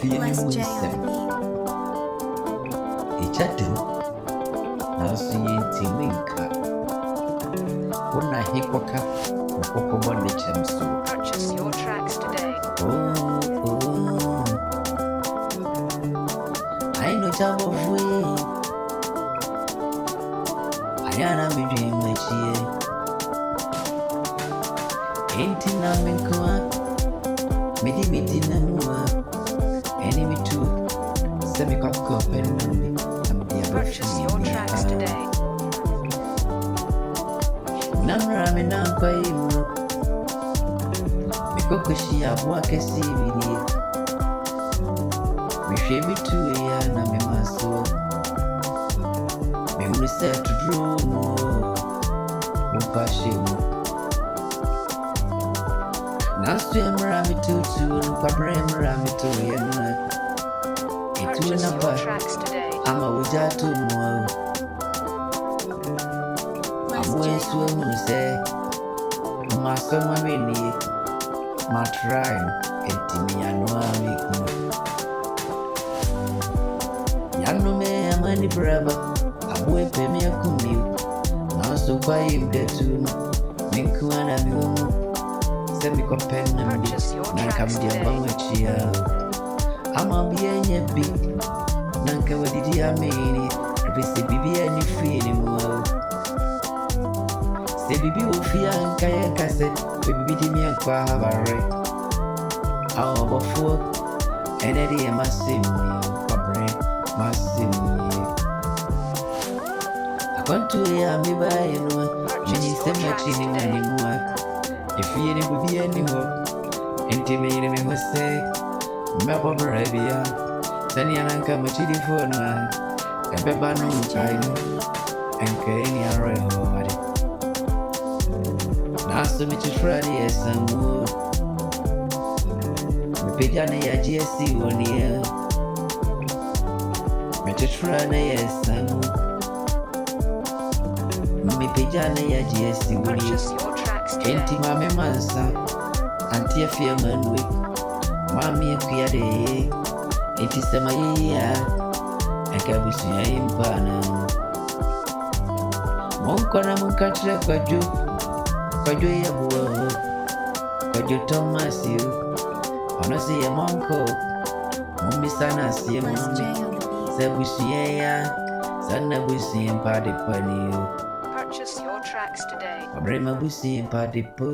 Bless mu J nsɛm on the ɛgya dam nanso yɛntimi nka wo na he kɔka na kɔkɔbɔ ne kyɛm so Purchase your tracks today. aino jamofue ayana midwi machie enti na menkwa midi na mua eni mitu semi kokko penumi Purchase your tracks today. namra me na kwa imu mikokoshi abwa kesi bidie mehwe mitu ya na memaso mehunu sɛ tuduro mu mopahye mu nanso ɛmmra metutu no kwabrɛ mmra metoyɛ no ɛtuo Purchase na your ba tracks today. ama wogya to mu a Bless amoa J nso on ahunu sɛ masɔm amenie matrae no ɛnti meyanoa meku yanome amani braba aboa pɛmi akumio nanso kwayim datu no menkoa na mewɔ mu sɛ mekɔpɛ no mde Purchase your na nka tracks mede aba today. makyia ama bia nyɛ bi na nka wadidi ameni ɛfiri sɛ biribia ne fie ne mu a sɛ biribi wɔ fie a nka yɛnka sɛ bɛbibi de meɛnkɔ ahabare awo ɔbɔfoɔ ɛnɛ de yɛ masɛmmie kwabrɛ masɛmmie akwantuo yi a mebaeɛ no a menyi sɛ makyi ne mu ne mu a ɛfie ne bibia ni hɔ enti meyere me ho sɛ mɛbɔ bra bia sɛnea na nka makyidifoɔ no a ɛbɛba no nkae no ɛnka ɛni awerɛhɔde nanso mekyefra ne yɛ samuo mepagya ne yɛagye asi wɔ nea mekyefra ne yɛ samu mepagya ne yɛagye asi wɔ nea Purchase your tracks today. enti maame mansa ante afia manue maame akua de enti sɛ mayɛyi a ɛka abusua yi mpa na monkɔ na monka kyerɛ kwadwo yɛ boa hɔ kwadwo thomas yo ɔno sɛ yɛ mɔnkɔ mommisa no aseɛ mu Bless J me on the beat. sɛ abusua yi a saa na abusua mpa de pani yo Purchase your tracks today. ɔbrɛ ma abusua mpa de po